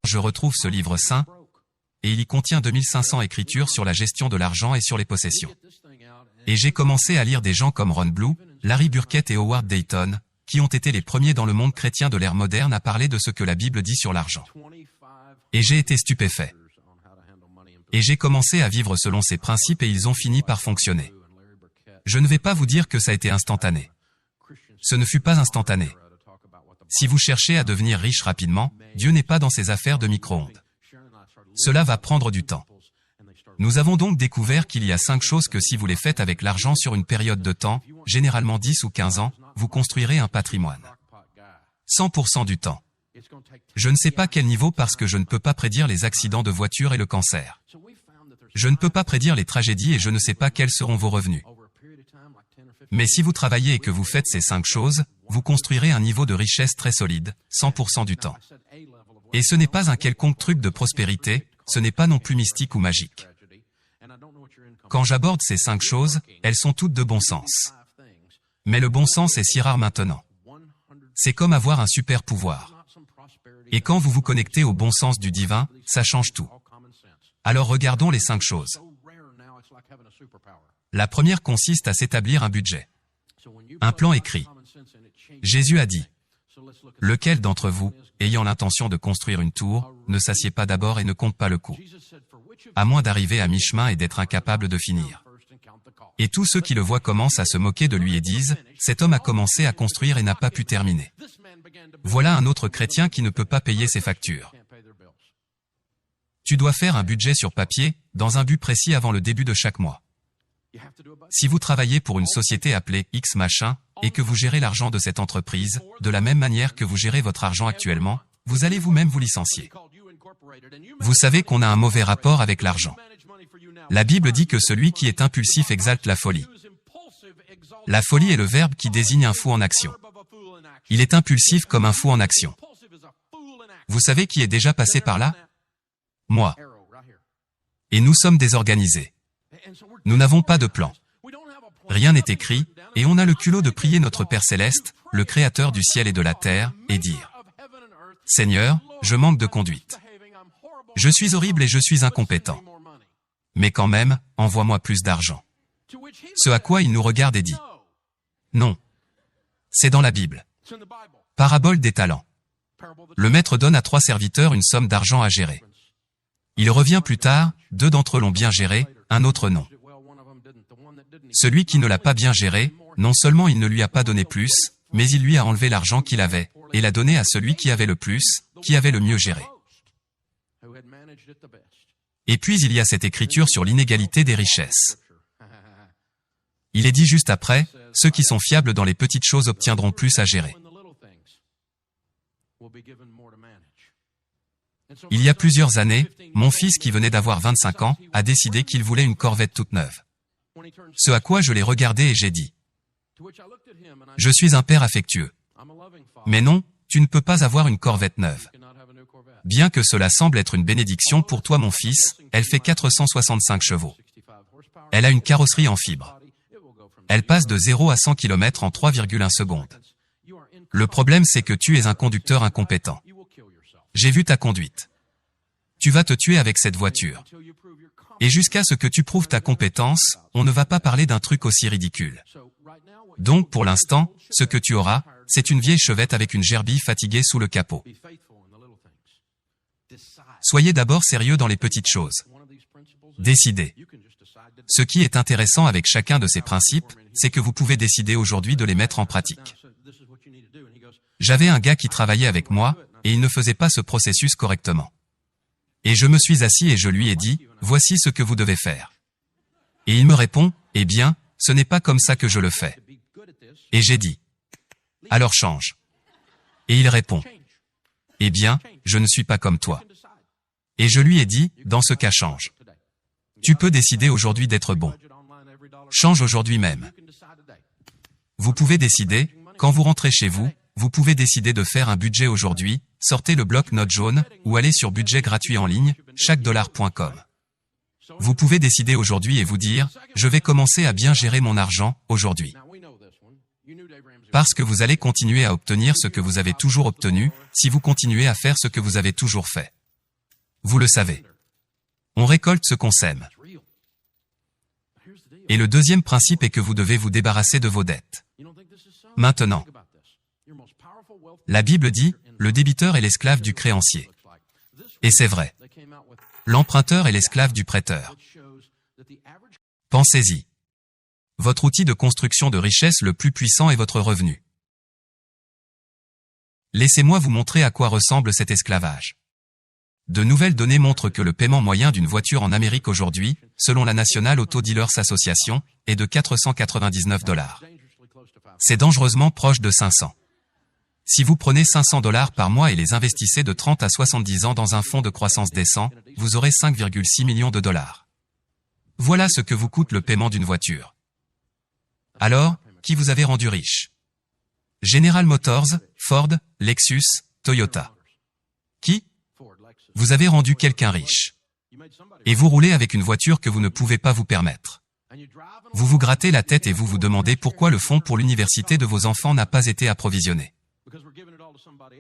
Je retrouve ce livre saint, et il y contient 2500 écritures sur la gestion de l'argent et sur les possessions. Et j'ai commencé à lire des gens comme Ron Blue, Larry Burkett et Howard Dayton, qui ont été les premiers dans le monde chrétien de l'ère moderne à parler de ce que la Bible dit sur l'argent. Et j'ai été stupéfait. Et j'ai commencé à vivre selon ces principes et ils ont fini par fonctionner. Je ne vais pas vous dire que ça a été instantané. Ce ne fut pas instantané. Si vous cherchez à devenir riche rapidement, Dieu n'est pas dans ces affaires de micro-ondes. Cela va prendre du temps. Nous avons donc découvert qu'il y a 5 choses que si vous les faites avec l'argent sur une période de temps, généralement 10 ou 15 ans, vous construirez un patrimoine. 100% du temps. Je ne sais pas quel niveau parce que je ne peux pas prédire les accidents de voiture et le cancer. Je ne peux pas prédire les tragédies et je ne sais pas quels seront vos revenus. Mais si vous travaillez et que vous faites ces 5 choses, vous construirez un niveau de richesse très solide, 100% du temps. Et ce n'est pas un quelconque truc de prospérité, ce n'est pas non plus mystique ou magique. Quand j'aborde ces 5 choses, elles sont toutes de bon sens. Mais le bon sens est si rare maintenant. C'est comme avoir un super pouvoir. Et quand vous vous connectez au bon sens du divin, ça change tout. Alors regardons les 5 choses. La première consiste à s'établir un budget. Un plan écrit. Jésus a dit, « Lequel d'entre vous, ayant l'intention de construire une tour, ne s'assied pas d'abord et ne compte pas le coût, à moins d'arriver à mi-chemin et d'être incapable de finir. » Et tous ceux qui le voient commencent à se moquer de lui et disent, « Cet homme a commencé à construire et n'a pas pu terminer. » Voilà un autre chrétien qui ne peut pas payer ses factures. Tu dois faire un budget sur papier, dans un but précis avant le début de chaque mois. Si vous travaillez pour une société appelée X machin, et que vous gérez l'argent de cette entreprise, de la même manière que vous gérez votre argent actuellement, vous allez vous-même vous licencier. Vous savez qu'on a un mauvais rapport avec l'argent. La Bible dit que celui qui est impulsif exalte la folie. La folie est le verbe qui désigne un fou en action. Il est impulsif comme un fou en action. Vous savez qui est déjà passé par là? Moi. Et nous sommes désorganisés. Nous n'avons pas de plan. Rien n'est écrit, et on a le culot de prier notre Père Céleste, le Créateur du ciel et de la terre, et dire « Seigneur, je manque de conduite. Je suis horrible et je suis incompétent. Mais quand même, envoie-moi plus d'argent. » Ce à quoi il nous regarde et dit « Non. C'est dans la Bible. Parabole des talents. Le maître donne à 3 serviteurs une somme d'argent à gérer. Il revient plus tard, 2 d'entre eux l'ont bien géré, un autre non. Celui qui ne l'a pas bien géré, non seulement il ne lui a pas donné plus, mais il lui a enlevé l'argent qu'il avait, et l'a donné à celui qui avait le plus, qui avait le mieux géré. Et puis il y a cette écriture sur l'inégalité des richesses. Il est dit juste après, ceux qui sont fiables dans les petites choses obtiendront plus à gérer. Il y a plusieurs années, mon fils qui venait d'avoir 25 ans, a décidé qu'il voulait une Corvette toute neuve. Ce à quoi je l'ai regardé et j'ai dit, « Je suis un père affectueux. Mais non, tu ne peux pas avoir une Corvette neuve. Bien que cela semble être une bénédiction pour toi mon fils, elle fait 465 chevaux. Elle a une carrosserie en fibre. Elle passe de 0 à 100 km en 3,1 secondes. Le problème c'est que tu es un conducteur incompétent. J'ai vu ta conduite. Tu vas te tuer avec cette voiture. Et jusqu'à ce que tu prouves ta compétence, on ne va pas parler d'un truc aussi ridicule. Donc pour l'instant, ce que tu auras, c'est une vieille chevette avec une gerbille fatiguée sous le capot. Soyez d'abord sérieux dans les petites choses. Décidez. Ce qui est intéressant avec chacun de ces principes, c'est que vous pouvez décider aujourd'hui de les mettre en pratique. J'avais un gars qui travaillait avec moi, et il ne faisait pas ce processus correctement. Et je me suis assis et je lui ai dit, « Voici ce que vous devez faire. » Et il me répond, « Eh bien, ce n'est pas comme ça que je le fais. » Et j'ai dit, « Alors change. » Et il répond, « Eh bien, je ne suis pas comme toi. » Et je lui ai dit, « Dans ce cas change. Tu peux décider aujourd'hui d'être bon. Change aujourd'hui même. » Vous pouvez décider, quand vous rentrez chez vous, vous pouvez décider de faire un budget aujourd'hui, sortez le bloc-notes jaune, ou allez sur budget gratuit en ligne, chaquedollar.com. Vous pouvez décider aujourd'hui et vous dire, je vais commencer à bien gérer mon argent, aujourd'hui. Parce que vous allez continuer à obtenir ce que vous avez toujours obtenu, si vous continuez à faire ce que vous avez toujours fait. Vous le savez. On récolte ce qu'on sème. Et le deuxième principe est que vous devez vous débarrasser de vos dettes. Maintenant, la Bible dit, le débiteur est l'esclave du créancier. Et c'est vrai. L'emprunteur est l'esclave du prêteur. Pensez-y. Votre outil de construction de richesse le plus puissant est votre revenu. Laissez-moi vous montrer à quoi ressemble cet esclavage. De nouvelles données montrent que le paiement moyen d'une voiture en Amérique aujourd'hui, selon la National Auto Dealers Association, est de 499 $. C'est dangereusement proche de 500. Si vous prenez 500 $ par mois et les investissez de 30 à 70 ans dans un fonds de croissance décent, vous aurez 5,6 millions de dollars. Voilà ce que vous coûte le paiement d'une voiture. Alors, qui vous avez rendu riche? General Motors, Ford, Lexus, Toyota. Qui? Vous avez rendu quelqu'un riche. Et vous roulez avec une voiture que vous ne pouvez pas vous permettre. Vous vous grattez la tête et vous vous demandez pourquoi le fonds pour l'université de vos enfants n'a pas été approvisionné.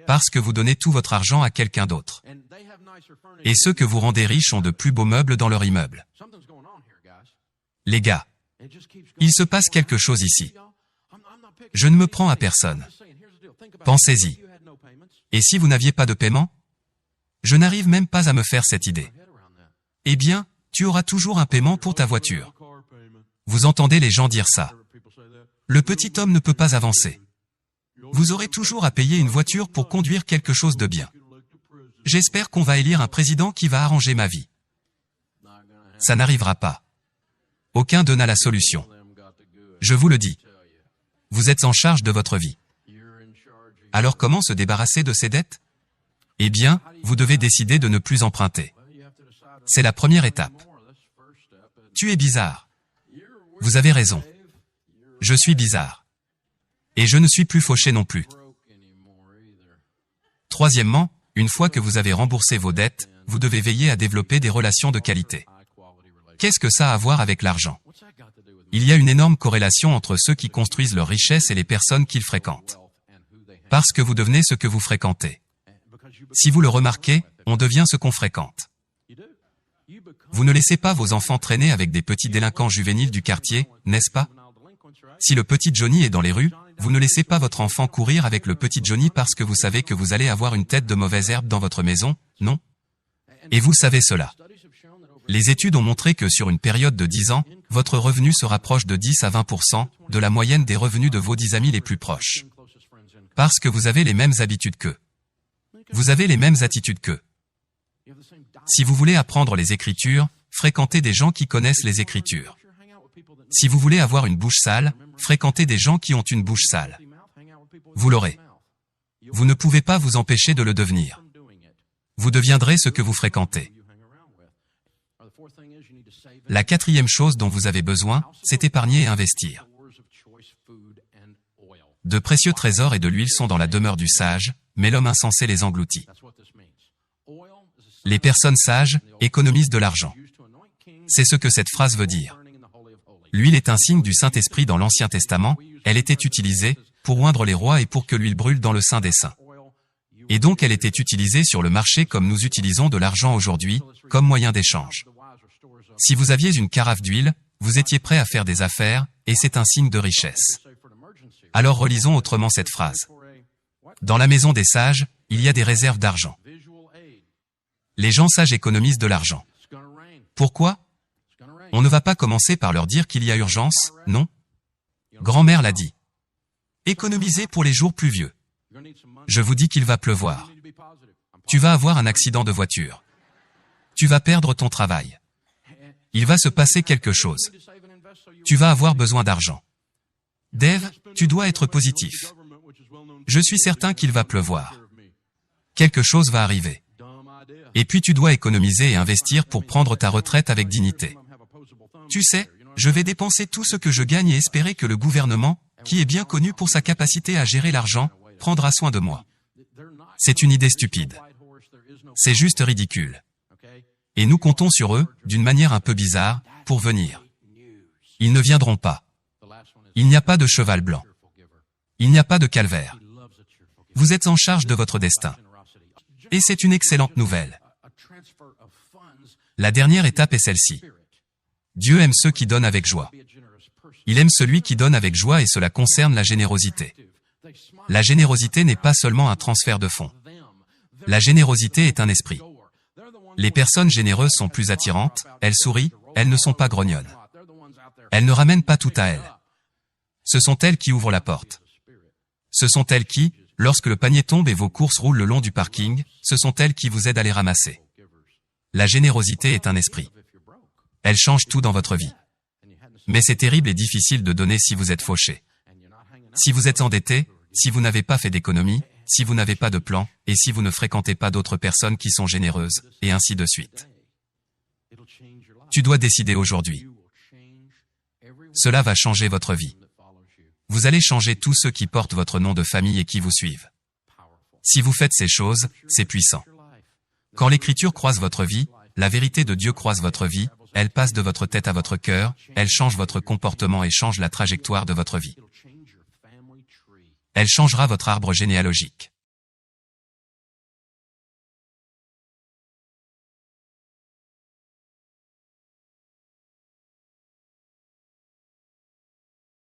Parce que vous donnez tout votre argent à quelqu'un d'autre. Et ceux que vous rendez riches ont de plus beaux meubles dans leur immeuble. Les gars, il se passe quelque chose ici. Je ne me prends à personne. Pensez-y. Et si vous n'aviez pas de paiement? Je n'arrive même pas à me faire cette idée. Eh bien, tu auras toujours un paiement pour ta voiture. Vous entendez les gens dire ça. Le petit homme ne peut pas avancer. Vous aurez toujours à payer une voiture pour conduire quelque chose de bien. J'espère qu'on va élire un président qui va arranger ma vie. Ça n'arrivera pas. Aucun d'eux n'a la solution. Je vous le dis. Vous êtes en charge de votre vie. Alors comment se débarrasser de ces dettes? Eh bien, vous devez décider de ne plus emprunter. C'est la première étape. Tu es bizarre. Vous avez raison. Je suis bizarre. Et je ne suis plus fauché non plus. Troisièmement, une fois que vous avez remboursé vos dettes, vous devez veiller à développer des relations de qualité. Qu'est-ce que ça a à voir avec l'argent? Il y a une énorme corrélation entre ceux qui construisent leur richesse et les personnes qu'ils fréquentent. Parce que vous devenez ce que vous fréquentez. Si vous le remarquez, on devient ce qu'on fréquente. Vous ne laissez pas vos enfants traîner avec des petits délinquants juvéniles du quartier, n'est-ce pas? Si le petit Johnny est dans les rues, vous ne laissez pas votre enfant courir avec le petit Johnny parce que vous savez que vous allez avoir une tête de mauvaise herbe dans votre maison, non? Et vous savez cela. Les études ont montré que sur une période de 10 ans, votre revenu se rapproche de 10 à 20% de la moyenne des revenus de vos 10 amis les plus proches. Parce que vous avez les mêmes habitudes qu'eux. Vous avez les mêmes attitudes qu'eux. Si vous voulez apprendre les Écritures, fréquentez des gens qui connaissent les Écritures. Si vous voulez avoir une bouche sale, fréquentez des gens qui ont une bouche sale. Vous l'aurez. Vous ne pouvez pas vous empêcher de le devenir. Vous deviendrez ce que vous fréquentez. La quatrième chose dont vous avez besoin, c'est épargner et investir. De précieux trésors et de l'huile sont dans la demeure du sage, mais l'homme insensé les engloutit. Les personnes sages économisent de l'argent. C'est ce que cette phrase veut dire. L'huile est un signe du Saint-Esprit dans l'Ancien Testament, elle était utilisée pour oindre les rois et pour que l'huile brûle dans le Saint des Saints. Et donc elle était utilisée sur le marché comme nous utilisons de l'argent aujourd'hui, comme moyen d'échange. Si vous aviez une carafe d'huile, vous étiez prêt à faire des affaires, et c'est un signe de richesse. Alors relisons autrement cette phrase. Dans la maison des sages, il y a des réserves d'argent. Les gens sages économisent de l'argent. Pourquoi? On ne va pas commencer par leur dire qu'il y a urgence, non? Grand-mère l'a dit. Économisez pour les jours pluvieux. Je vous dis qu'il va pleuvoir. Tu vas avoir un accident de voiture. Tu vas perdre ton travail. Il va se passer quelque chose. Tu vas avoir besoin d'argent. Dave, tu dois être positif. Je suis certain qu'il va pleuvoir. Quelque chose va arriver. Et puis tu dois économiser et investir pour prendre ta retraite avec dignité. Tu sais, je vais dépenser tout ce que je gagne et espérer que le gouvernement, qui est bien connu pour sa capacité à gérer l'argent, prendra soin de moi. C'est une idée stupide. C'est juste ridicule. Et nous comptons sur eux, d'une manière un peu bizarre, pour venir. Ils ne viendront pas. Il n'y a pas de cheval blanc. Il n'y a pas de calvaire. Vous êtes en charge de votre destin. Et c'est une excellente nouvelle. La dernière étape est celle-ci. Dieu aime ceux qui donnent avec joie. Il aime celui qui donne avec joie et cela concerne la générosité. La générosité n'est pas seulement un transfert de fonds. La générosité est un esprit. Les personnes généreuses sont plus attirantes, elles sourient, elles ne sont pas grognonnes. Elles ne ramènent pas tout à elles. Ce sont elles qui ouvrent la porte. Ce sont elles qui, lorsque le panier tombe et vos courses roulent le long du parking, ce sont elles qui vous aident à les ramasser. La générosité est un esprit. Elle change tout dans votre vie. Mais c'est terrible et difficile de donner si vous êtes fauché. Si vous êtes endetté, si vous n'avez pas fait d'économie, si vous n'avez pas de plan, et si vous ne fréquentez pas d'autres personnes qui sont généreuses, et ainsi de suite. Tu dois décider aujourd'hui. Cela va changer votre vie. Vous allez changer tous ceux qui portent votre nom de famille et qui vous suivent. Si vous faites ces choses, c'est puissant. Quand l'Écriture croise votre vie, la vérité de Dieu croise votre vie, elle passe de votre tête à votre cœur, elle change votre comportement et change la trajectoire de votre vie. Elle changera votre arbre généalogique.